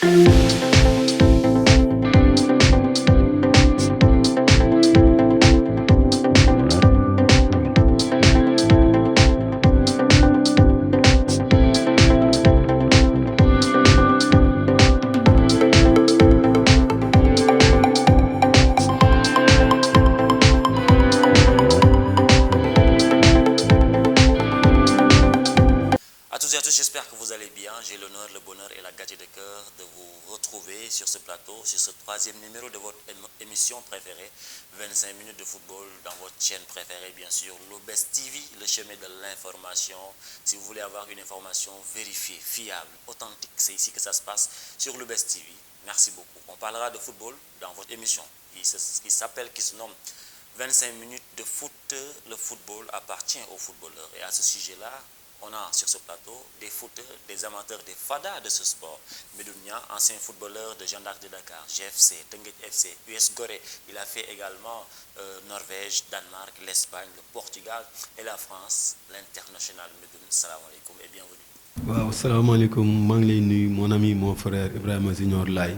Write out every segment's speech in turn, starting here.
À toutes et à tous, j'espère que vous allez bien. J'ai l'honneur, le bonheur et la gaieté de cœur de vous retrouver sur ce plateau, sur ce troisième numéro de votre émission préférée, 25 minutes de football dans votre chaîne préférée, bien sûr, Lou'Bess TV, le chemin de l'information. Si vous voulez avoir une information vérifiée, fiable, authentique, c'est ici que ça se passe sur Lou'Bess TV. Merci beaucoup. On parlera de football dans votre émission qui se nomme 25 minutes de foot. Le football appartient aux footballeurs. Et à ce sujet-là, on a sur ce plateau des footeurs, des amateurs, des fadas de ce sport. Medoune Niang, ancien footballeur de Jeanne d'Arc de Dakar, GFC, Teungueth FC, US Gorée. Il a fait également Norvège, Danemark, l'Espagne, le Portugal et la France. L'international Medoune, salam alaikum et bienvenue. waaw salaamaaleykum maa ngi lay nuyu mon ami mon frère Ibrahima Junior Laye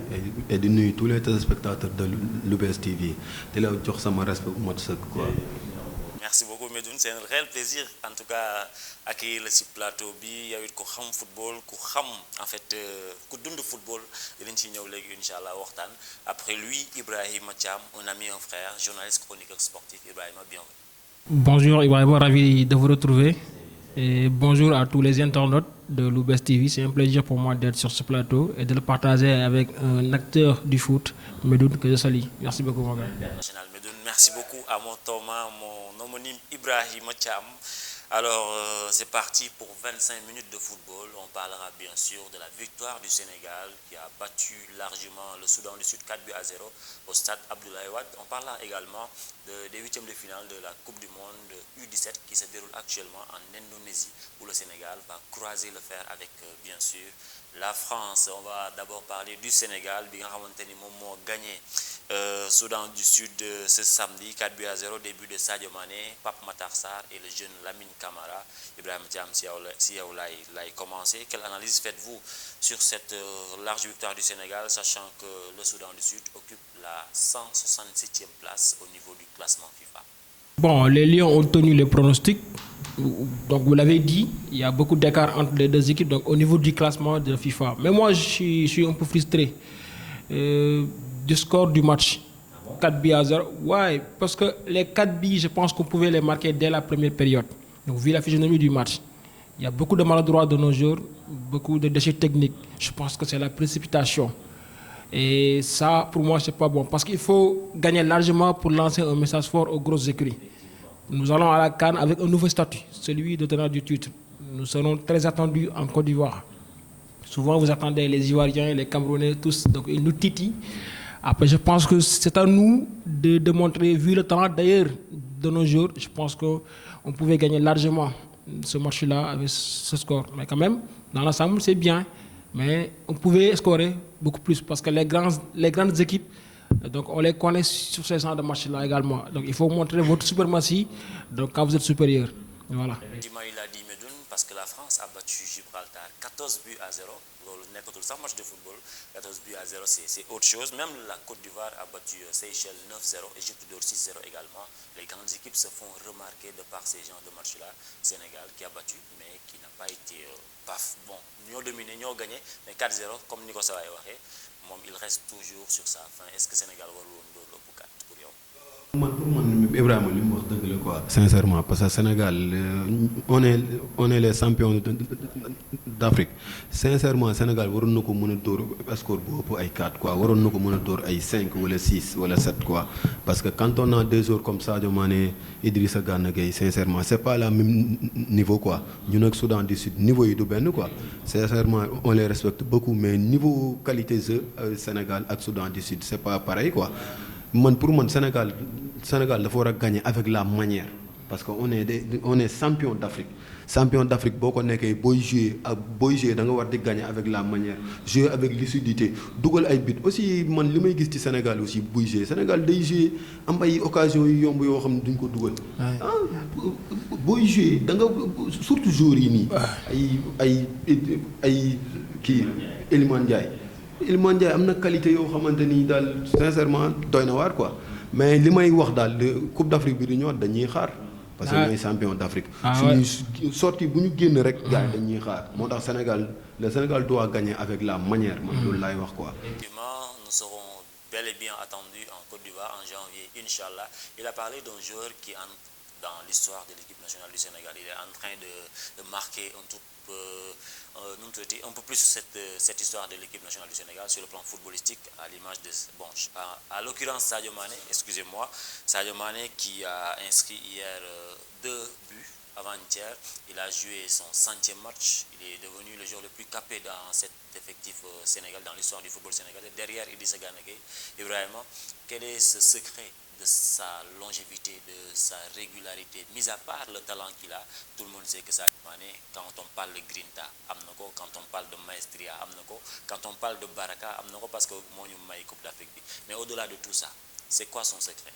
et di nuyu tous les téléspectateurs de Lou'Bess TV di la jox sama respect bu mat sëkk quoi. Merci beaucoup Medoune, c'est un réel plaisir en tout cas accueillir le ci plateau bi yow it ko xam football ku xam en fait ku dund football dinañ ci ñëw léegi inchallah waxtaan. Après lui Ibrahima Thiam, un ami, un frère, journaliste chroniqueur sportif. Ibrahima, bienvenue. Bonjour Ibrahima, ravi de vous retrouver et bonjour à tous les internautes de Lou'Bess TV. C'est un plaisir pour moi d'être sur ce plateau et de le partager avec un acteur du foot, Medoune, que je salue. Merci beaucoup mon gars. International Medoune, merci beaucoup à mon Thomas, mon homonyme Ibrahima Thiam. Alors, c'est parti pour 25 minutes de football. On parlera bien sûr de la victoire du Sénégal qui a battu largement le Soudan du Sud 4-0 au stade Abdoulaye Wade. On parlera également des huitièmes de finale de la Coupe du Monde U17 qui se déroule actuellement en Indonésie où le Sénégal va croiser le fer avec bien sûr la France. On va d'abord parler du Sénégal. Bien xamanteni mom mo gagné Soudan du Sud ce samedi 4-0, début de Sadio Mané, Pape Matar Sarr et le jeune Lamine Camara. Ibrahima Thiam, si yow lay commencé. Quelle analyse faites-vous sur cette large victoire du Sénégal, sachant que le Soudan du Sud occupe la 167e place au niveau du classement FIFA? Bon, les Lions ont tenu les pronostics. Donc vous l'avez dit, il y a beaucoup d'écart entre les deux équipes donc, au niveau du classement de FIFA. Mais moi je suis un peu frustré du score du match. 4-0. Ouais, parce que les 4 billes, je pense qu'on pouvait les marquer dès la première période. Donc vu la physionomie du match, il y a beaucoup de maladroits de nos jours, beaucoup de déchets techniques. Je pense que c'est la précipitation. Et ça, pour moi, c'est pas bon. Parce qu'il faut gagner largement pour lancer un message fort aux grosses écuries. Nous allons à la CAN avec un nouveau statut, celui de tenant du titre. Nous serons très attendus en Côte d'Ivoire. Souvent, vous attendez les Ivoiriens, les Camerounais, tous. Donc, ils nous titillent. Après, je pense que c'est à nous de montrer, vu le talent d'ailleurs de nos jours, je pense qu'on pouvait gagner largement ce match-là avec ce score. Mais quand même, dans l'ensemble, c'est bien. Mais on pouvait scorer beaucoup plus parce que les grandes équipes, donc on les connaît sur ces genres de matchs-là également. Donc il faut montrer votre suprématie donc, quand vous êtes supérieur. Voilà. Effectivement, il a dit Medoune parce que la France a battu Gibraltar 14-0. Le match de football, 14-0, c'est autre chose. Même la Côte d'Ivoire a battu Seychelles 9-0, Égypte d'Or 6-0 également. Les grandes équipes se font remarquer de par ces genres de matchs-là. Sénégal qui a battu, mais qui n'a pas été bon. Nous dominé, nous gagné, mais 4-0, comme Nico Sawaye waxé, il reste toujours sur sa fin. Est-ce que Sénégal va le pour 4 pour yow? Pour moi, Ibrahima li mu wax dëgg la quoi sincèrement parce que Sénégal on est les champions d'Afrique. Sincèrement Sénégal waroon na ko mën a dóor score bu ëpp ay 4 quoi waroon na ko mën a dóor ay 5 wala 6 wala 7 quoi parce que quand on a deux joueurs comme Sadio Mané, Idrissa Gana Gueye, sincèrement c'est pas le même niveau quoi. Ñun ak Soudan du Sud niveau yi du benn quoi. Sincèrement on les respecte beaucoup mais niveau qualité jeu Sénégal ak Soudan du Sud c'est pas pareil quoi. Pour moi, Sénégal dafa war a gagner avec la manière parce que on est champion d'Afrique. Champion d'Afrique boo ko nekkee booy jouer da nga war di gagner avec la manière, jouer avec lucidité, dugal ay but aussi man li may gis ci Sénégal aussi buy jouer Sénégal day jouer am ay occasion yu yomb yoo xam ne duñ ko dugal. Booy jouer da nga surtout joueurs yi nii ay kii Elimane Ndiaye Iliman Ndiaye am na qualité yoo xamante ni daal sincèrement doy na waar quoi mais li may wax daal Coupe d'Afrique bi di ñëwaat dañuy xaar. parce que ñooy champion d'Afrique. suñuy sortie bu ñu génn rek gars yi dañuy xaar moo tax Sénégal le Sénégal doit gagner avec la manière man loolu laay wax quoi. Effectivement, nous serons bel et bien attendus en Côte d'Ivoire en janvier, Inch'Allah. Il a parlé d'un joueur qui entre dans l'histoire de l'équipe nationale du Sénégal. Il est en train de marquer un peu plus cette histoire de l'équipe nationale du Sénégal sur le plan footballistique, à l'image de, bon, à l'occurrence Sadio Mané, excusez-moi, Sadio Mané qui a inscrit hier 2 buts avant-hier. Il a joué son 100e match. Il est devenu le joueur le plus capé dans cet effectif Sénégal, dans l'histoire du football sénégalais. Derrière Idrissa Gana Gueye, Ibrahima, quel est ce secret de sa longévité, de sa régularité, mis à part le talent qu'il a? Tout le monde sait que Sadio Mané, quand on parle de Grinta, amnako, quand on parle de Maestria, amnako, quand on parle de Baraka, amnako, parce que moi, nous avons Coupe d'Afrique. Mais au-delà de tout ça, c'est quoi son secret?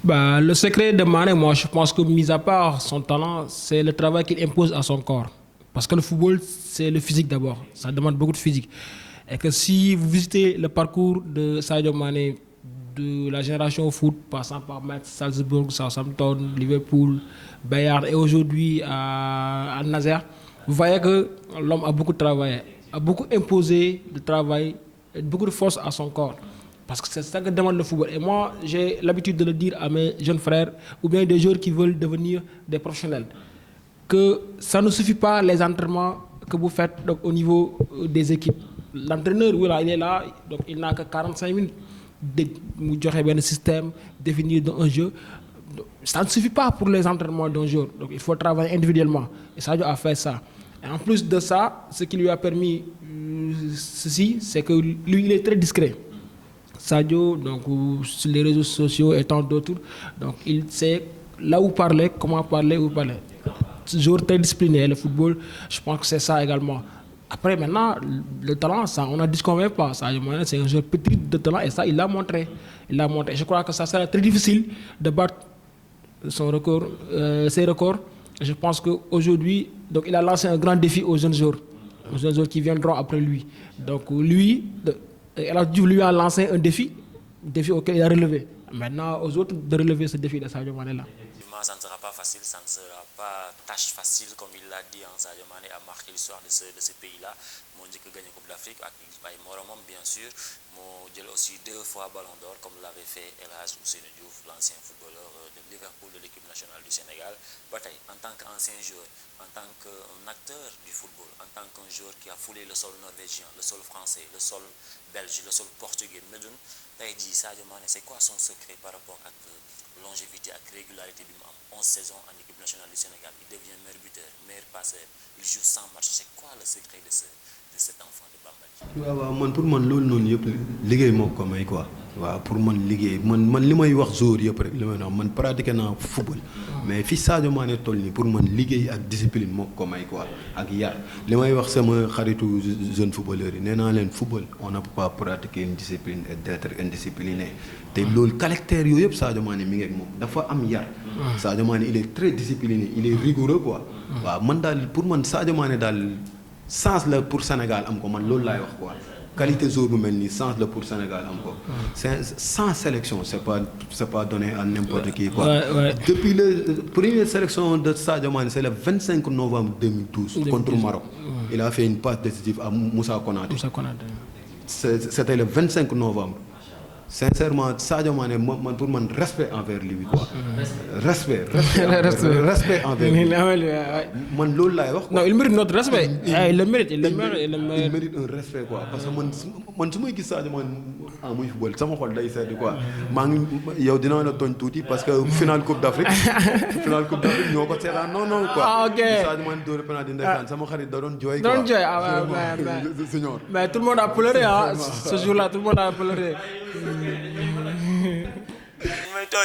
Bah, le secret de Mané, moi, je pense que, mis à part son talent, c'est le travail qu'il impose à son corps. Parce que le football, c'est le physique d'abord. Ça demande beaucoup de physique. Et que si vous visitez le parcours de Sadio Mané, de la génération foot, passant par Metz, Salzbourg, Southampton, Liverpool, Bayern et aujourd'hui à Nazaire, vous voyez que l'homme a beaucoup travaillé, a beaucoup imposé de travail, et beaucoup de force à son corps. Parce que c'est ça que demande le football. Et moi, j'ai l'habitude de le dire à mes jeunes frères ou bien des joueurs qui veulent devenir des professionnels, que ça ne suffit pas les entraînements que vous faites donc, au niveau des équipes. L'entraîneur, voilà, il est là, donc il n'a que 45 minutes de un système, définir un jeu. Ça ne suffit pas pour les entraînements d'un jour. Donc il faut travailler individuellement. Et Sadio a fait ça. Et en plus de ça, ce qui lui a permis ceci, c'est que lui, il est très discret. Sadio, donc, sur les réseaux sociaux et tant d'autres, donc il sait là où parler, comment parler, où parler. Joueur très discipliné, le football, je pense que c'est ça également. Après, maintenant, le talent, ça, on n'en disconvient pas. C'est un joueur petit de talent et ça, il l'a montré. Il l'a montré. Je crois que ça sera très difficile de battre son record, ses records. Je pense qu'aujourd'hui, il a lancé un grand défi aux jeunes joueurs qui viendront après lui. Donc, lui, lui a lancé un défi auquel il a relevé. Maintenant, aux autres de relever ce défi de Sadio Mané là. Ça ne sera pas facile, ça ne sera pas tâche facile, comme il l'a dit, Sadio Mané a marqué l'histoire de ce pays-là. Mon Dieu que gagné Coupe d'Afrique, avec Moromom, bien sûr. Mon Dieu aussi 2 fois Ballon d'Or, comme l'avait fait El Hadj Ousseynou Diouf, l'ancien footballeur de Liverpool, de l'équipe nationale du Sénégal. Bataille, en tant qu'ancien joueur, en tant qu'un acteur du football, en tant qu'un joueur qui a foulé le sol norvégien, le sol français, le sol belge, le sol portugais, Medoun, dit Sadio Mané, c'est quoi son secret par rapport à longévité, à régularité du membre? 11 saisons en équipe nationale du Sénégal, il devient meilleur buteur, meilleur passeur, il joue 100 matchs. C'est quoi le secret de cet enfant de Bambali? waaw man pour man loolu noonu yëpp liggéey moo ko may quoi. waaw pour man liggéey man li may wax jour yëpp rek li may wax man pratiqué naa football. mais fi Sadio Mané toll nii pour man liggéey ak discipline moo ko may quoi ak yar li may wax sama xaritu jeune footballeur yi nee naa leen football on ne peut pas pratiquer une discipline et d'être indiscipliné te loolu caractère yooyu yëpp Sadio Mané mi ngi ak moom dafa am yar. Sadio Mané il est très discipliné, il est rigoureux quoi. waaw man daal pour man Sadio Mané daal sens la pour Sénégal am ko man loolu laay wax quoi. qualité jour bu mel nii sens la pour Sénégal am ko. sans sélection c'est pas donné à n'importe qui quoi. Depuis la première sélection de Sadio Mané c'est le 25 novembre 2012 contre Maroc. Il a fait une passe décisive à Moussa Konaté. C'était le 25 novembre. Sincèrement Sadio Mané pour man respect envers lui quoi. respect envers lui. man loolu laay wax. Non, il mérite notre respect. Il le mérite. Il mérite un respect quoi parce que man su may gis Sadio Mané muy football sama xol day sedd quoi. maa ngi yow dinaa la tooñ tuuti parce que finale Coupe d'Afrique ñoo ko seetaan non quoi. Ah ok Sadio Mané dóor penalty ndeysaan sama xarit da doon jooy. doon jooy mais tout le monde a pleuré ce jour-là tout le monde a pleuré.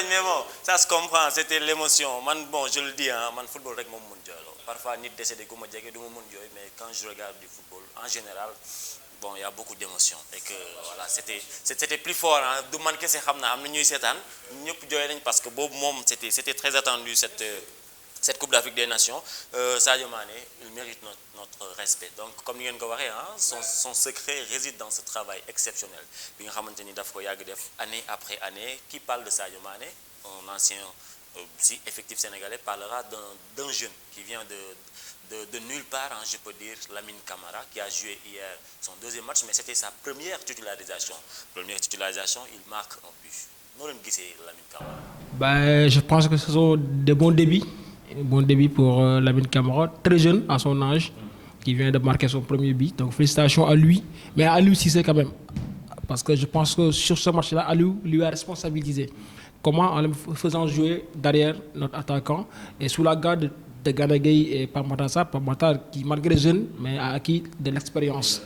Mais bon, ça se comprend, c'était l'émotion. Bon, je le dis, man football rek mom mun joy. Parfois nit décédé ko ma djégé duma mun joy, mais quand je regarde du football en général, bon, il y a beaucoup d'émotions et que voilà, c'était plus fort du man kessé xamna amna ñuy sétane ñepp joy nañ parce que bobu mom c'était très attendu cette Coupe d'Afrique des Nations, Sadio Mané, il mérite notre respect. Donc, comme nous l'avons dit, son secret réside dans ce travail exceptionnel. Année après année, qui parle de Sadio Mané, un ancien effectif sénégalais, parlera d'un jeune qui vient de nulle part, hein, je peux dire, Lamine Camara, qui a joué hier son deuxième match, mais c'était sa première titularisation. Première titularisation, il marque un but. Nous l'avons dit, Lamine Camara. Je pense que ce sont des bons débuts. Un bon début pour Lamine Camara, très jeune à son âge, qui vient de marquer son premier but. Donc félicitations à lui, mais à lui aussi c'est quand même. Parce que je pense que sur ce match-là, Aliou lui a responsabilisé. Comment en le faisant jouer derrière notre attaquant et sous la garde de Gana Gueye et Pape Matar Sarr, Pape Matar qui malgré jeune, mais a acquis de l'expérience.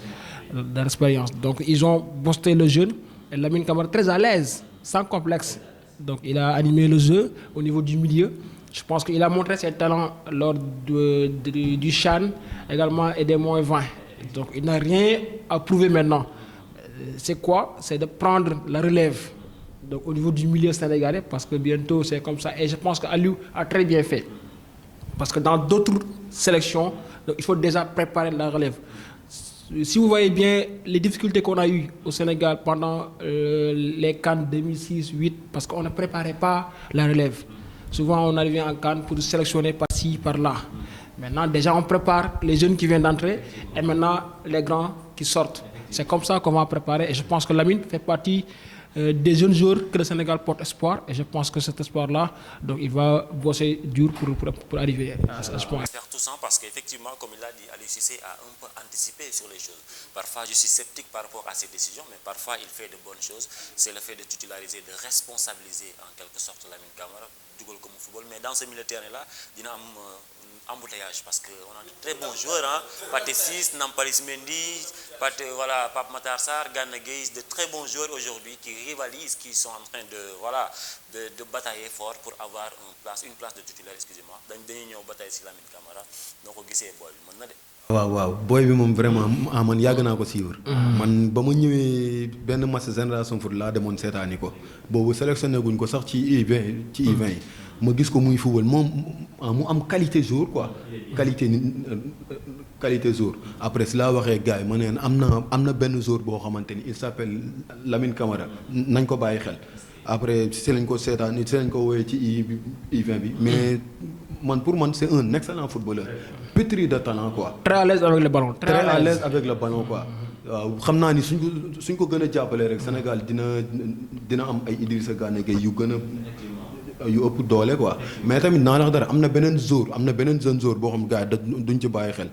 Donc ils ont boosté le jeune et Lamine Camara très à l'aise, sans complexe. Donc il a animé le jeu au niveau du milieu. Je pense qu'il a montré ses talents lors du CHAN également et des moins 20. Donc il n'a rien à prouver maintenant. C'est quoi? C'est de prendre la relève donc, au niveau du milieu sénégalais parce que bientôt c'est comme ça. Et je pense qu'Aliou a très bien fait. Parce que dans d'autres sélections, donc, il faut déjà préparer la relève. Si vous voyez bien les difficultés qu'on a eues au Sénégal pendant les CAN 2006-2008, parce qu'on ne préparait pas la relève. Souvent, on arrivait en CAN pour sélectionner par-ci, par-là. Maintenant, déjà, on prépare les jeunes qui viennent d'entrer et maintenant, les grands qui sortent. C'est comme ça qu'on va préparer. Et je pense que Lamine fait partie des jeunes joueurs que le Sénégal porte espoir. Et je pense que cet espoir-là, donc, il va bosser dur pour arriver à ce point. Faire tout ça parce qu'effectivement, comme il l'a dit, Aliou Cissé a un peu anticipé sur les choses. Parfois, je suis sceptique par rapport à ses décisions, mais parfois, il fait de bonnes choses. C'est le fait de titulariser, de responsabiliser en quelque sorte Lamine Camara, comme au football. Mais dans ce milieu terrain-là, il y a un embouteillage parce qu'on a de très bons joueurs. Hein? Pathé Ciss, Nampalys Mendy, Pape Matar Sarr, Gana Gueye, de très bons joueurs aujourd'hui qui rivalisent, qui sont en train de batailler fort pour avoir une place de titulaire, excusez-moi. Dañuy ñëw bataille si Lamine Camara noo ko gisee boy bi mën na de. waaw boy bi moom vraiment man yàgg naa ko suivre. man ba ma ñëwee benn match génération foot laa demoon seetaani ko boobu sélectionné guñ ko sax ci U20 yi ma gis ko muy football moom mu am qualité jour quoi qualité jour après si laa waxee gars yi ma neen am na benn jour boo xamante ni il s'appelle Lamine Camara nañ ko bàyyi xel après si lañ ko seetaani si lañ ko woowee ci U20 bi mais pour moi c'est un excellent footballeur pétri de talent quoi. Très à l'aise avec le ballon. Très à l'aise avec le ballon quoi. waaw xam naa ni suñ ko gën a jàppalee rek Sénégal dina am ay Idrissa Gana Gueye yu gën a yu ëpp doole quoi mais tamit naa la wax dara am na beneen jeune joueur boo xam gars yi duñ ci bàyyi xel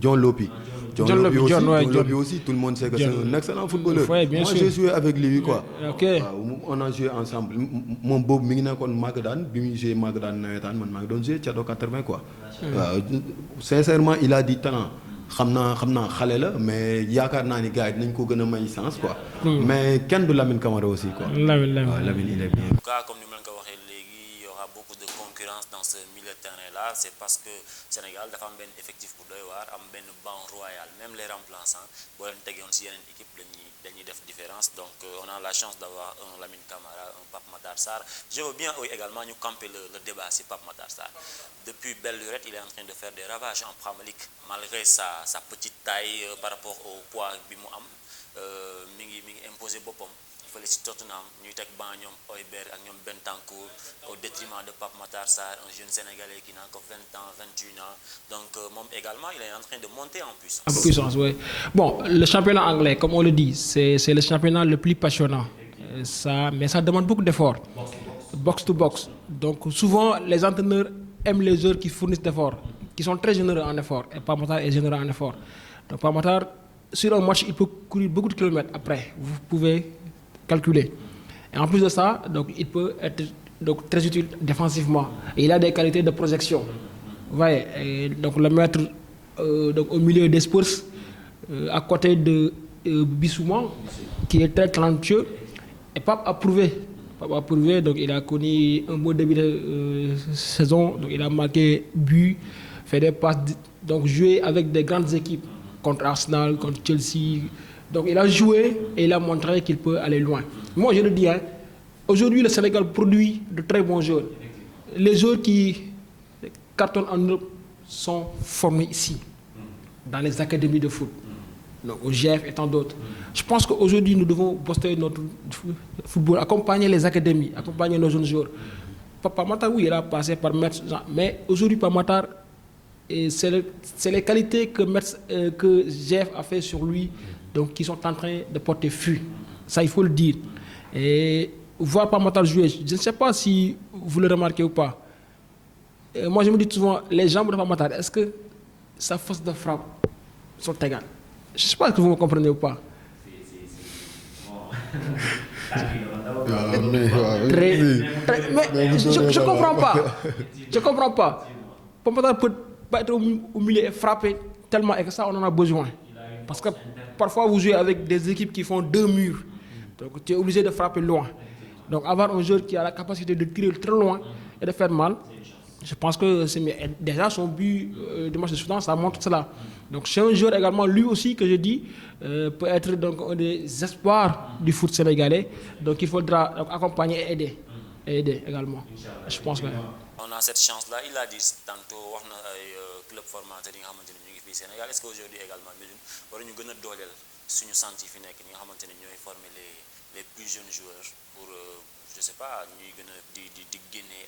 John Lopy aussi tout le monde sait que c'est un excellent footballeur. Moi j'ai joué avec lui quoi. waaw on a joué ensemble moom boobu mi ngi nekkoon Magadan bi muy joué Magadan nawetaan man maa ngi doon joué Thiato 80 quoi. waaw sincèrement il a du talent. xam naa xale la mais yaakaar naa ni gars yi dinañ ko gën a may sens quoi. mais kenn du Lamine Camara aussi quoi. Lamine il est bien. En tout cas comme ni ma leen ko waxee léegi il y aura beaucoup de concurrence dans ce milieu de terrain là c'est parce que Sénégal dafa am benn effectif bu doy waar am benn banc royal même les remplaçants boo leen tegoon si yeneen équipe dañuy def différence donc on a la chance d'avoir un Lamine Camara un Pape Matar Sarr je veux bien également ñu camper le débat si Pape Matar Sarr depuis belle lurette il est en train de faire des ravages en Premier League malgré sa petite taille par rapport au poids bi mu am mi ngi imposé boppam fële si Tottenham ñuy teg ban ñoom Højbjerg ak ñoom Bentancur au détriment de Pape Matar Sarr un jeune sénégalais qui n'a que 20 ans 21 ans donc moom également il est en train de monter en puissance. En puissance, oui. Bon, le championnat anglais, comme on le dit, c'est le championnat le plus passionnant. Mais ça demande beaucoup d'efforts. Box to box. Donc souvent les entraîneurs aiment les joueurs qui fournissent d'efforts, qui sont très généreux en effort. Et Pape Matar est généreux en effort. Donc Pape Matar, sur un match, il peut courir beaucoup de kilomètres après. Vous pouvez calculer. Et en plus de ça, donc, il peut être très utile défensivement. Et il a des qualités de projection. Vous voyez, et donc le mettre au milieu des Spurs, à côté de Bissouma, qui est très talentueux. Et Pape a prouvé. Donc il a connu un beau début de saison. Donc il a marqué but, fait des passes, donc joué avec des grandes équipes contre Arsenal, contre Chelsea. Donc il a joué et il a montré qu'il peut aller loin. Moi je le dis, aujourd'hui le Sénégal produit de très bons joueurs. Les joueurs qui cartonnent en Europe sont formés ici, dans les académies de foot. Donc au GF et tant d'autres. Je pense qu'aujourd'hui, nous devons booster notre football, accompagner les académies, accompagner nos jeunes joueurs. Papa Matar, oui, il a passé par Metz, mais aujourd'hui, Papa Matar, c'est les qualités que GF a fait sur lui, donc qui sont en train de porter fruit. Ça, il faut le dire. Et voir Papa Matar jouer, je ne sais pas si vous le remarquez ou pas. Moi, je me dis souvent, les jambes de Papa Matar, est-ce que sa force de frappe sont égales? Je ne sais pas si vous me comprenez ou pas. Mais je ne comprends pas. Je ne comprends pas. Papa peut pas être au milieu et frapper tellement et que ça, on en a besoin. Parce que parfois, vous jouez avec des équipes qui font 2 murs. Donc, tu es obligé de frapper loin. Donc, avoir un joueur qui a la capacité de tirer très loin et de faire mal, je pense que c'est mieux. Et déjà, son but du match de Soudan, ça montre cela. Donc, c'est un joueur également, lui aussi, que je dis, peut être donc, un des espoirs du foot sénégalais. Donc, il faudra donc, accompagner et aider. Et aider également. Je pense que... On a cette chance-là. Il a dit tantôt, on a un club formateur qui est au Sénégal. Est-ce qu'aujourd'hui également, nous avons un dolel sur nous scientifiques qui ont formé les plus jeunes joueurs pour, je ne sais pas, nous gagner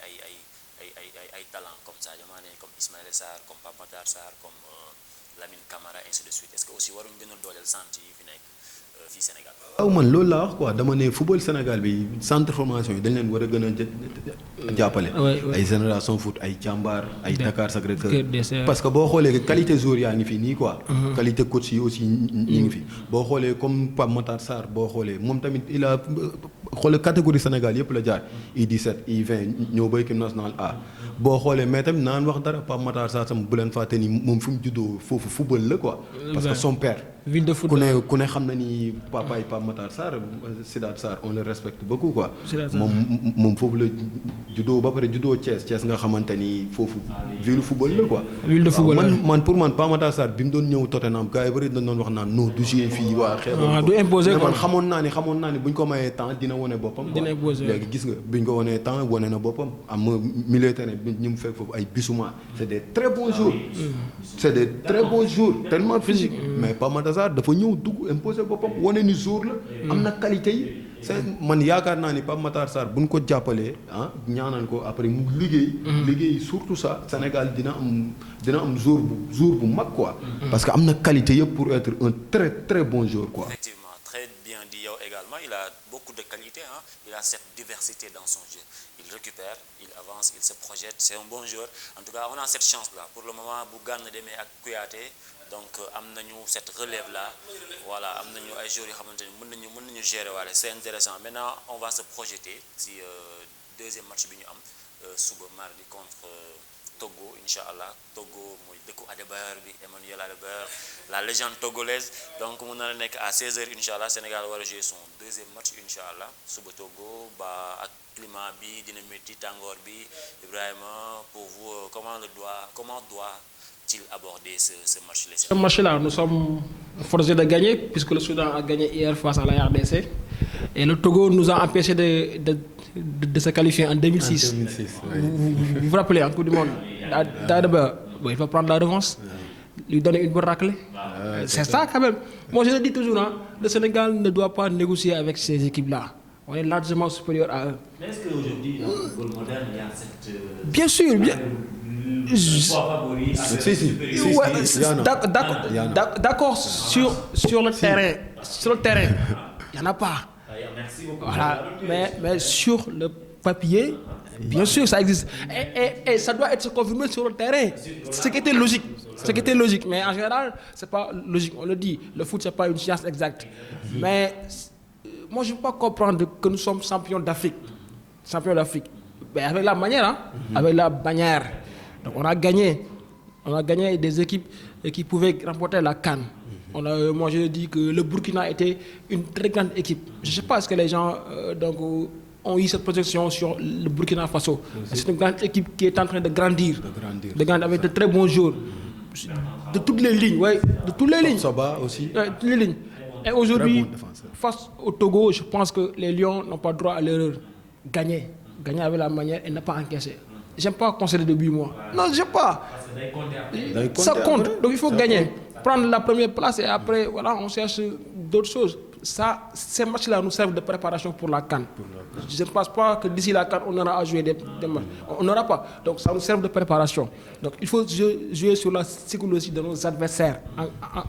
ay talents comme ça, comme Ismaël Sarr, comme Pape Matar Sarr, comme Lamine Camara, ainsi de suite. Est-ce que aussi waruñu gën a dooleel centre yi fi nekk fii Sénégal? waaw man loolu laa wax quoi dama ne football Sénégal bi centre formation yi dañ leen war a gën a jàppale. ay Génération Foot ay Jàmbaar ay Dakar Sacré-Cœur. parce que boo xoolee qualité joueur yaa ngi fi nii quoi. qualité coach yi aussi ñi ngi fi. boo xoolee comme Pape Matar Sarr boo xoolee moom tamit il a xool catégorie Sénégal yëpp la jaar U17 U20 ñëw ba équipe nationale A. boo xoolee mais tamit naan wax dara Pape Matar Sarr sama bu leen fàtte ni moom fi mu juddoo foofu football la quoi. parce que son père. ville de foot ku ne xam na ni papa yi Pape Matar Sarr Sidaat Sarr on le respecte beaucoup quoi. moom foofu la juddoo ba pare juddoo Thiès nga xamante ni foofu ville football la quoi. ville de football man pour man Pape Matar Sarr bi mu doon ñëw Tottenham gars yi bëri dañ doon wax naan non du jouer fii waa xeebal du imposer quoi. man xamoon naa ni buñ ko mayee temps dina wane boppam. dina imposer léegi gis nga buñ ko wanee temps wane na boppam am milieu terrain ñu mu fekk foofu ay Bissouma c'est des très bons jours. c'est des très bons jours tellement physique. mais Pape Matar Sarr dafa ñëw dugg imposer boppam wane ni jour la. am na qualité yi. man yaakaar naa ni Pape Matar Sarr buñ ko jàppalee ñaanal ko après mu liggéey surtout ça Sénégal dina am jour bu mag quoi. parce que am na qualité yëpp pour être un très très bon joueur quoi. Effectivement, très bien dit yow également. Il a beaucoup de qualité, hein. Il a cette diversité dans son jeu. Il récupère, il avance, il se projette. C'est un bon joueur. En tout cas, on a cette chance-là. Pour le moment, Bougane Deme ak Kouyaté, donc am nañu cette relève-là. Voilà, am nañu ay joueurs yoo xamante ni mën nañu gérer waale. C'est intéressant. Maintenant, on va se projeter si deuxième match bi ñu am suba mardi contre Togo, Inch'Allah. Togo, mooy dëkku Adebayor bi, Emmanuel Adebayor, la légende togolaise. Donc, mu na nekk à 16h, Inch'Allah. Sénégal war a jouer son deuxième match, Inch'Allah. Suba Togo, ba ak climat bi, dina métti tàngoor bi. Ibrahima, pour vous, comment doit-il aborder ce match-là? Ce match-là, nous sommes forcés de gagner, puisque le Soudan a gagné hier face à la RDC. Et le Togo nous a empêchés de se qualifier en 2006. Vous vous rappelez, en Coupe du Monde, il va prendre la revanche, lui donner une bonne raclée. C'est ça quand même. Moi je le dis toujours, le Sénégal ne doit pas négocier avec ces équipes-là. On est largement supérieur à eux. Mais est-ce qu'aujourd'hui, dans le football moderne, il y a cette... Bien sûr, bien. D'accord, sur le terrain. Sur le terrain, il n'y en a pas. Merci beaucoup. Voilà. Mais sur le papier, bien sûr, ça existe. Et ça doit être confirmé sur le terrain. Ce qui était logique. Ce qui était logique. Mais en général, ce n'est pas logique. On le dit, le foot, ce n'est pas une science exacte. Mais moi, je ne peux pas comprendre que nous sommes champions d'Afrique. Champions d'Afrique. Mais avec la manière, avec la bannière. Donc on a gagné des équipes qui pouvaient remporter la CAN. Moi je dis que le Burkina était une très grande équipe. Je ne sais pas ce que les gens ont eu cette projection sur le Burkina Faso. C'est une grande équipe qui est en train de grandir. Avec de très bons joueurs. De toutes les lignes, de toutes les lignes. Soba aussi. Toutes les lignes. Et aujourd'hui, face au Togo, je pense que les Lions n'ont pas droit à l'erreur. Gagner avec la manière et ne pas encaisser. j'aime pas concéder de but moi. Non, j'aime pas. day Ça compter compte, après. donc il faut gagner. Prendre la première place et après, voilà, on cherche d'autres choses. Ça, ces matchs-là nous servent de préparation pour la CAN. Je ne pense pas que d'ici la CAN, on aura à jouer des matchs. On n'aura pas. Donc ça nous sert de préparation. Donc il faut jouer sur la psychologie de nos adversaires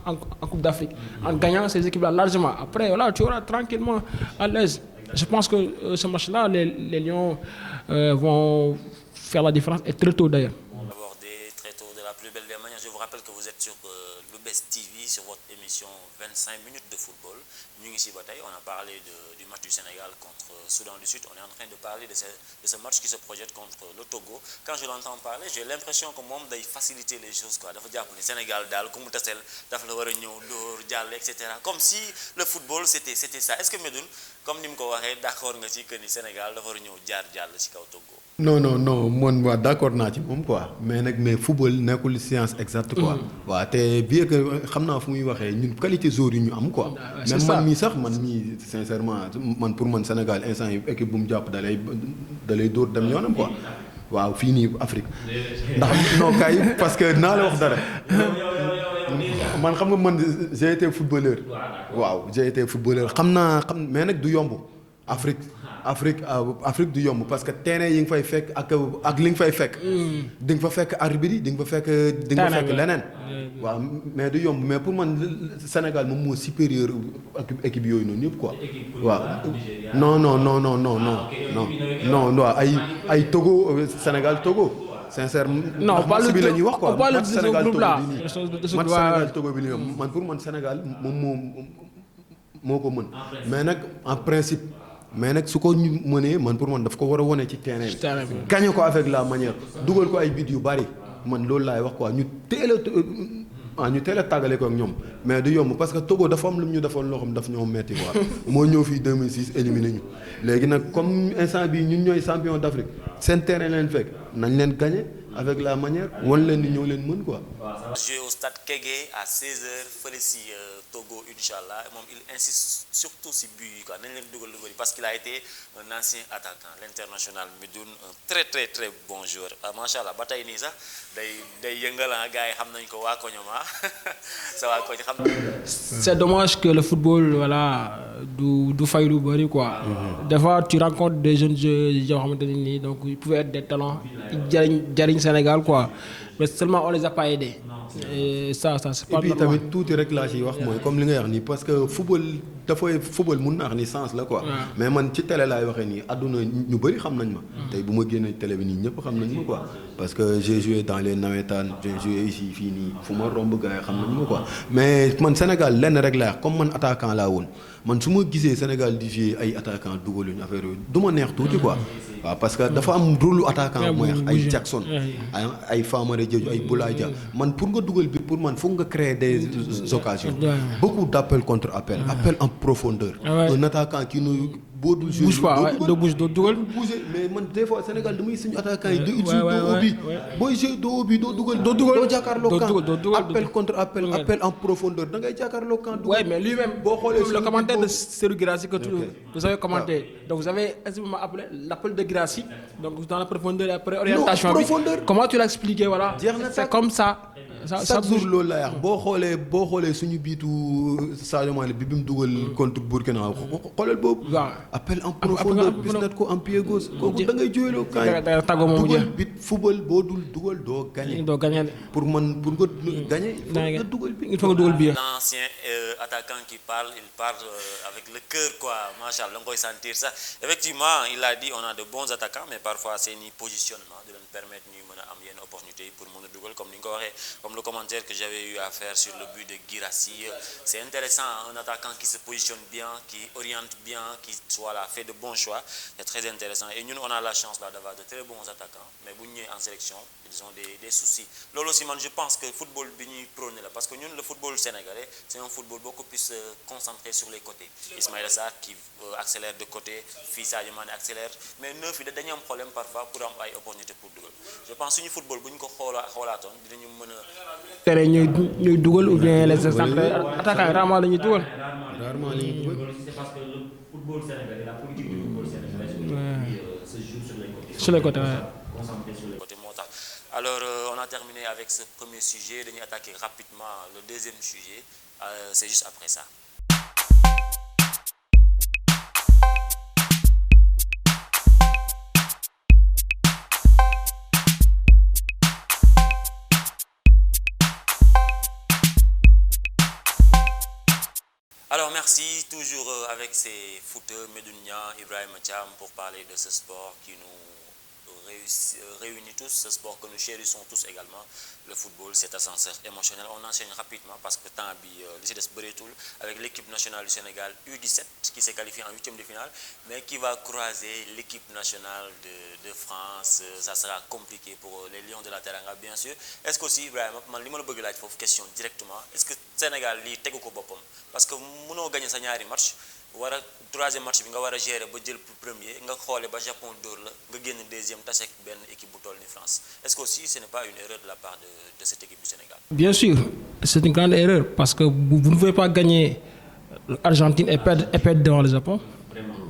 en Coupe d'Afrique, en gagnant ces équipes-là largement. Après, voilà, tu auras tranquillement à l'aise. Je pense que ce match-là, les Lions vont faire la différence et très tôt d'ailleurs. Abordé très tôt de la plus belle des manières. Je vous rappelle que vous êtes sur Lou'Bess TV, sur votre émission 25 minutes de football. Nous ici, on a parlé du match du Sénégal contre Soudan du Sud. On est en train de parler de ce match qui se projette contre le Togo. Quand je l'entends parler, j'ai l'impression que moom day faciliter les choses quoi. Dafa jàpp ne Sénégal daal ku mu taseel dafa la war a ñëw dóor jàll etc. Comme si le football c'était ça. Est-ce que Medoune comme ni mu ko waxee d'accord nga ci que ni Sénégal dafa war a ñëw jaar jàll ci kaw Togo. non man waa d'accord naa ci moom quoi mais football nekkul science exacte quoi. waaw te bien que xam naa fu muy waxee ñun qualité joueur yi ñu am quoi. même man mii sax man mii sincèrement man pour man Sénégal instant yi équipe bu mu jàpp da lay dóor dem yoonam quoi. waaw fii nii Afrique ndax non kay parce que naa la wax dara. man xam nga man j'ai été footballeur. waaw j'ai été footballeur xam mais nag du yomb Afrique du yomb parce que terrain yi nga fay fekk ak li nga fay fekk. di nga fa fekk arbitre yi di nga fa fekk leneen. waaw mais du yomb mais pour man Sénégal moom moo supérieur ak équipe yooyu noonu yëpp quoi. waaw non waaw ay Togo Sénégal Togo. sincèrement non match bi la ñuy wax quoi match Sénégal Togo là. bi nii match Sénégal Togo bi nii man pour man Sénégal moom moo ko mën mais nag en principe mais nag su ko ñu mënee man pour man daf ko war a wone ci terrain bi gagné ko avec la manière dugal ko ay bit yu bari man loolu laay wax quoi ñu teel a tàggale ko ak ñoom mais du yomb parce que Togo dafa am lu ñu defoon loo xam daf ñoo metti quoi moo ñëw fii 2006 éliminé ñu léegi nag comme instant bi ñun ñooy champion d'Afrique seen terrain leen fekk nañ leen gagné avec la manière wan leen ni ñëw leen mën quoi. Joué au stade Kégué à 16h fële si Togo inchallah moom il insiste surtout si but yi quoi nañ leen dugal lu bëri parce qu'il a été un ancien attaquant l'international Medoune un très très très bon joueur macha allah ba tey nii sax day yëngal gars yi xam nañ ko waa koñom sa waa koñ xam. C'est dommage que le football voilà du fay lu bëri quoi. Des fois tu rencontres des jeunes yoo xamante ne nii donc ils pouvaient être des talents jariñ Sénégal quoi mais seulement on les a pas aidés. Et ça c'est pas normal. Et puis tamit tuuti rek laa ciy wax mooy comme li nga wax nii parce que football mun naa wax ni sens la quoi. mais man ci télé laay waxee nii àdduna ñu bëri xam nañ ma. tey bu ma génnee télé bi nii ñëpp xam nañ ma quoi. parce que j'ai joué dans les nawetaan j'ai joué ici fii nii fu ma romb gars yi xam nañ ma quoi mais man Sénégal lenn rek laa wax comme man attaquant laa woon man su ma gisee Sénégal di jouer ay attaquant dugaluñu affaire yooyu du ma neex tuuti quoi. waaw parce que dafa am rôle attaquant mooy ay Jackson ay Famara Diédhiou ay Boulaye Dia man pour nga dugal bi pour man foog nga créer des occasions beaucoup d'appels contre appel en profondeur un attaquant qui nous boo dul jouer doo dugal mais man des fois Sénégal damay suñu attaquant yi il joue doo ubbi booy jouer doo ubbi doo jàkkaarloo camp appel contre appel en profondeur da ngay jàkkaarloo camp ouais mais lui-même boo xoolee le commentaire de Serhou Guirassy que vous avez commenté donc vous avez exactement appelé l'appel de Guirassy donc dans la profondeur et après orientation bi comment tu l'as expliqué voilà c'est comme ça chaque jour loolu lay wax boo xoolee suñu biitu Sadio Mané bi mu dugal contre Burkina xoolal boobu appel en profondeur bis nat ko en pied gauche kooku da ngay jóoyloo kaay dugal bit football boo dul dugal doo gagné pour nga gagné il faut nga dugal bi l'ancien attaquant qui parle il parle avec le cœur quoi machallah da nga koy sentir ça effectivement il a dit on a de bons attaquants mais parfois seeni positionnement de leen permettre ñuy mën a am yenn opportunité pour mën a dugal comme ni nga ko waxee comme le commentaire que j'avais eu à faire sur le but de Guirassy c'est intéressant un attaquant qui se positionne bien qui oriente bien qui soit là fait de bons choix c'est très intéressant et ñun on a la chance là d'avoir de très bons attaquants mais bu ñu ñëwee en sélection ils ont des soucis loolu aussi man je pense que football bi ñuy prôné la parce que ñun le football sénégalais c'est un football beaucoup plus concentré sur les côtés Ismaïla Sarr qui accélère de côté fii Sadio Mané accélère mais neuf yi dañuy am problème parfois pour am ay opportunité pour dugal je pense suñu football bu ñu ko xoolaatoon dinañu mën a tere ñuy dugal ou bien les attaquants yi rarement la ñuy dugal. c'est parce que le football sénégalais la politique du football sénégalais se joue sur les côtés. Sur les côtés côté moo tax. Alors on a terminé avec ce premier sujet dañuy attaquer rapidement le deuxième sujet c'est juste après ça. Alors merci, toujours avec ces footeurs Medounia, Ibrahim Thiam pour parler de ce sport qui nous réunit tous, ce sport que nous chérissons tous également, le football, cet ascenseur émotionnel. On enseigne rapidement parce que temps bi li ci des bëreetul avec l'équipe nationale du Sénégal U17 qui s'est qualifiée en huitième de finale, mais qui va croiser l'équipe nationale de France. Ça sera compliqué pour les Lions de la Teranga, bien sûr. Est-ce que aussi Ibrahima man li ma la bëgg laaj foofu question directement, est-ce que Sénégal lii tegu ko boppam parce que mënoo gagner sa ñaari match war a troisième match bi nga war a gérer ba jël premier nga xoole ba Japon dóor la nga génn deuxième tase ak benn équipe bu toll ni France. Est-ce que aussi ce n'est pas une erreur de la part de cette équipe du Sénégal? Bien sûr, c'est une grande erreur parce que vous ne pouvez pas gagner l'Argentine et perdre devant le Japon.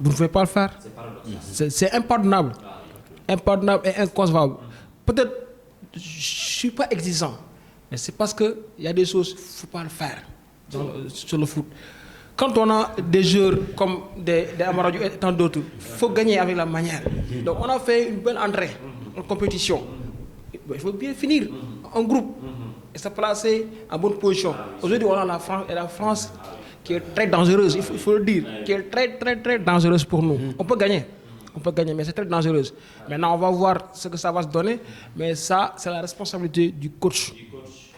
Vous ne pouvez pas le faire. C'est impardonnable. Impardonnable et inconcevable. Peut-être je ne suis pas exigeant, mais c'est parce qu'il y a des choses qu'il ne faut pas le faire sur le foot. Quand on a des joueurs comme des Amaradio et tant d'autres, il faut gagner avec la manière. Donc on a fait une bonne entrée en compétition. Il faut bien finir en groupe et se placer en bonne position. Aujourd'hui, on a la France qui est très dangereuse, il faut le dire, qui est très très très dangereuse pour nous. On peut gagner, mais c'est très dangereuse. Maintenant, on va voir ce que ça va se donner, mais ça, c'est la responsabilité du coach.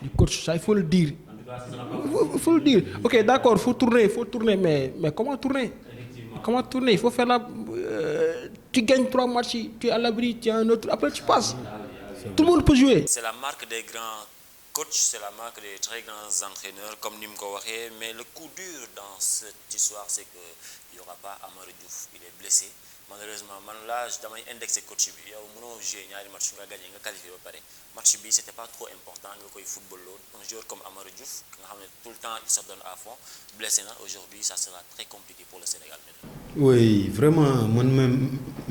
Du coach, ça, il faut le dire. Il faut le dire. Ok, d'accord, il faut tourner, mais comment tourner? Comment tourner? Il faut faire tu gagnes 3 matchs, tu es à l'abri, tu as un autre, après tu passes. Tout le monde peut jouer. C'est la marque des grands coachs, c'est la marque des très grands entraîneurs, comme Nim Kouaké, mais le coup dur dans cette histoire, c'est qu'il n'y aura pas Amadou Diouf, il est blessé. Malheureusement, man là, damay indexé coach bi yow mënoo jouer ñaari match nga gagné nga qualifié ba pare match bi c'était pas trop important nga koy football lool un joueur comme Amadou Diouf nga xam ne tout le temps il se donne à fond blessé na aujourd'hui ça sera très compliqué pour le Sénégal maintenant. Oui vraiment man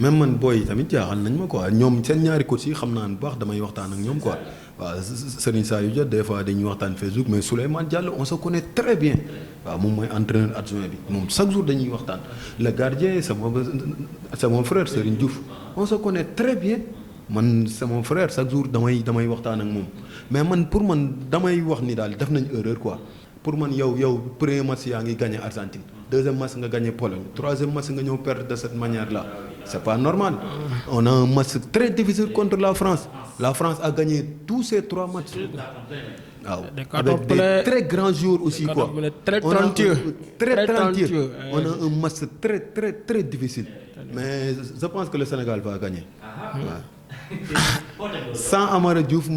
même man booy tamit jaaxal nañ ma quoi ñoom seen ñaari coach yi xam naa bu baax damay waxtaan ak ñoom quoi waaw Serigne Saliou Dia des fois dañuy waxtaan Facebook mais Souleymane Diallo on se connaît très bien waaw moom mooy entraîneur adjoint bi moom chaque jour dañuy waxtaan le gardien c'est mon frère Serigne Diouf on se connaît très bien man c'est mon frère chaque jour damay waxtaan ak moom mais man pour man damay wax ni daal def nañ erreur quoi pour man yow premier match yaa ngi gagné Argentine deuxième match nga gagné Pologne troisième match nga ñëw perdre de cette manière là c'est pas normal. On a un match très difficile contre la France a gagné tous ses 3 matchs waaw avec des très grands joueurs aussi quoi très talentueux on a un match très très très difficile mais je pense que le Sénégal va gagner sans Amadou Diouf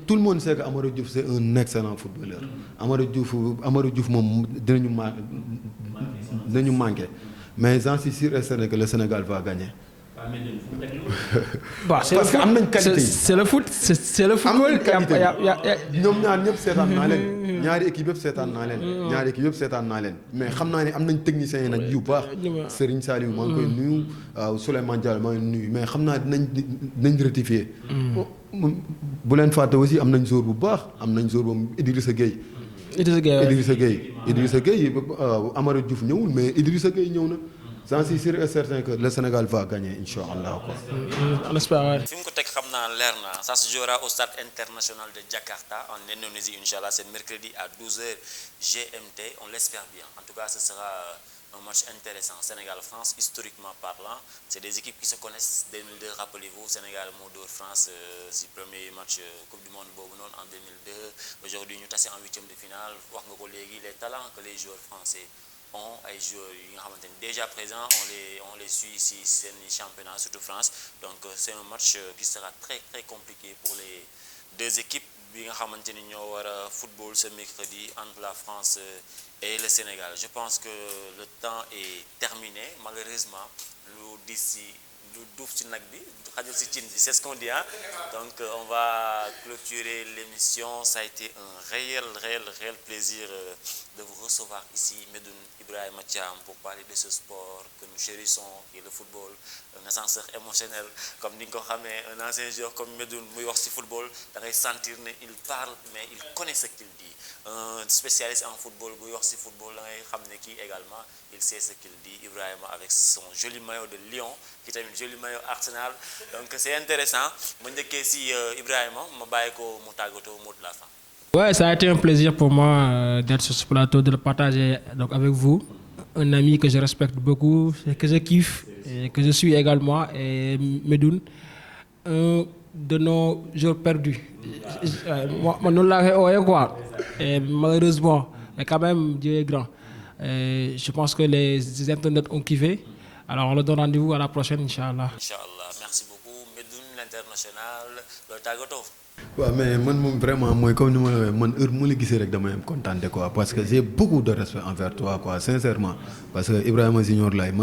tout le monde sait que Amadou Diouf c'est un excellent footballeur Amadou Diouf moom dinañu manqué mais j'en suis sûr et certain que le Sénégal va gagner. Parce que am nañ qualité yi c'est le foot c'est le football. ñoom ñaar ñëpp seetaan naa leen ñaari équipe yëpp seetaan naa leen mais xam naa ne am nañ techniciens yi nag yu baax Serigne Saliou maa ngi koy nuyu waaw Souleymane Diallo maa ngi nuyu mais xam naa dinañ rectifier bu leen fàtte aussi am nañ joueur bu baax am nañ joueur boobu Idrissa Gueye Amadou Diouf ñëwul mais Idrissa Gueye ñëw na j'en suis sûr et certain que le Sénégal va gagner inchallah quoi. On espère. fi mu ko teg xam naa leer na ça se jouera au stade international de Jakarta en Indonésie inchallah c'est mercredi à 12h GMT on l'espère bien en tout cas ce sera un match intéressant Sénégal-France historiquement parlant c'est des équipes qui se connaissent 2002 rappelez-vous Sénégal moo dóor France si premier match Coupe du Monde boobu noonu en 2002 aujourd'hui ñu tase en huitième de finale wax nga ko léegi les talents que les joueurs français ont ay joueurs yi nga xamante ni déjà présents on les suit ici seen championnat surtout France donc c'est un match qui sera très très compliqué pour les deux équipes bi nga xamante ni ñoo war a football ce mercredi entre la France et le Sénégal je pense que le temps est terminé malheureusement lu duuf ci nag bi xajul ci cin bi c'est ce qu'on dit hein. Donc on va clôturer l'émission. Ça a été un réel plaisir de vous recevoir ici Medoune Ibrahima Thiam pour parler de ce sport que nous chérissons qui est le football, un ascenseur émotionnel comme ni nga ko xamee un ancien joueur comme Medoune muy wax ci football da ngay sentir ne il parle mais il connaît ce qu'il dit. Un spécialiste en football buy wax ci football da ngay xam ne kii également il sait ce qu'il dit. Ibrahima avec son joli maillot de Lyon qui tamit joli maillot Arsenal donc c'est intéressant ma njëkkee ci Ibrahima ma bàyyi ko mu tàggatoo mot de la fin. Ouais, ça a été un plaisir pour moi d'être sur ce plateau, de le partager donc avec vous. Un ami que je respecte beaucoup, que je kiffe, et que je suis également, et Medoune, un de nos jours perdus. Moi, nous l'avons quoi. Et malheureusement, mais quand même, Dieu est grand. Et je pense que les internautes ont kiffé. Alors, on leur donne rendez-vous à la prochaine, Inch'Allah. Inch'Allah, merci beaucoup. Medoune l'international, le tàggatoo. waaw mais man moom vraiment mooy comme ni ma la waxee man heure mu la gisee rek damay am kontaan quoi parce que j'ai beaucoup de respect envers toi quoi sincèrement parce que Ibrahima Junior Laye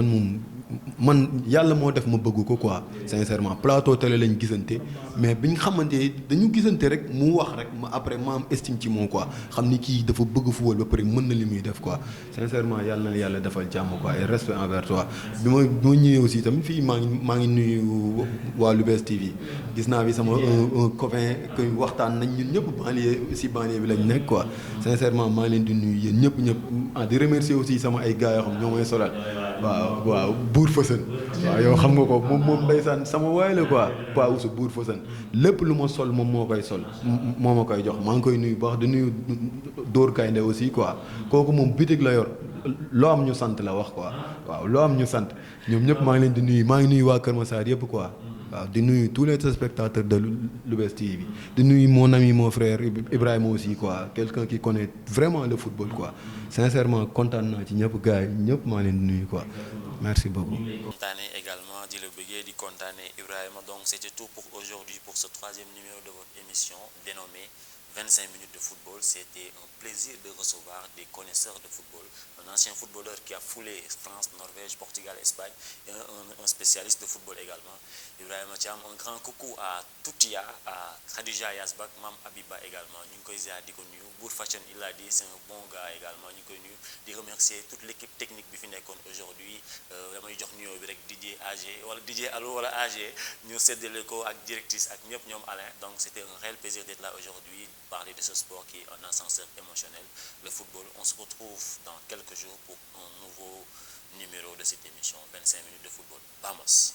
man yàlla moo def ma bëgg ko quoi sincèrement plateau télé lañ gisante mais biñ xamante dañu gisante rek mu wax rek ma après ma am estime ci moom quoi xam ni kii dafa bëgg football ba pare mën na li muy def quoi sincèrement yàlla na yàlla defal jàmm quoi et respect envers toi bi ma ñëwee aussi tamit fii maa ngi nuyu waa Lou'Bess TV gis naa fi sama un copain que waxtaan nañ ñun ñëpp banlieue bi lañ nekk quoi sincèrement maa ngi leen di nuyu yéen ñëpp di remercier aussi sama ay gars yoo xam ñoo may solal waaw Buur Fësën waaw yow xam nga ko moom ndeysaan sama waay la quoi Pa Oussou Buur Fësën lépp lu ma sol moom moo koy sol moo ma koy jox maa ngi koy nuyu baax di nuyu Dóor Kaynde aussi quoi kooku moom bitig la yor loo am ñu sant la wax quoi waaw loo am ñu sant ñoom ñëpp maa ngi leen di nuyu maa ngi nuyu waa Kër Massar yëpp quoi waaw di nuyu tous les téléspectateurs de Lou'Bess TV di nuyu mon ami mon frère Ibrahima aussi quoi quelqu'un qui connaît vraiment le football quoi sincèrement kontaan naa ci ñëpp gars yi ñëpp maa leen di nuyu quoi merci beaucoup. Kontaane également di la bëggee di kontaane Ibrahima donc c'était tout pour aujourd'hui pour ce 3e numéro de votre émission dénommée 25 minutes de football. C'était un plaisir de recevoir des connaisseurs de football, un ancien footballeur qui a foulé France, Norvège, Portugal, Espagne et un spécialiste de football également. Ibrahima Thiam, un grand coucou à Toutia, à Khadija Yazbak, Mam Abiba également. Ñu ngi koy ziar di ko nuyu. Bour Fashion, il l'a dit, c'est un bon gars également. Ñu ngi koy nuyu di remercier toute l'équipe technique bi fi nekkoon aujourd'hui. Damay jox nuyoo bi rek DJ AG wala DJ Allo wala AG ñu séddale ko ak directrice ak ñëpp ñoom Alain. Donc c'était un réel plaisir d'être là aujourd'hui, parler de ce sport qui est un ascenseur émotionnel, le football. On se retrouve dans quelques jours pour un nouveau numéro de cette émission 25 minutes de football. Vamos.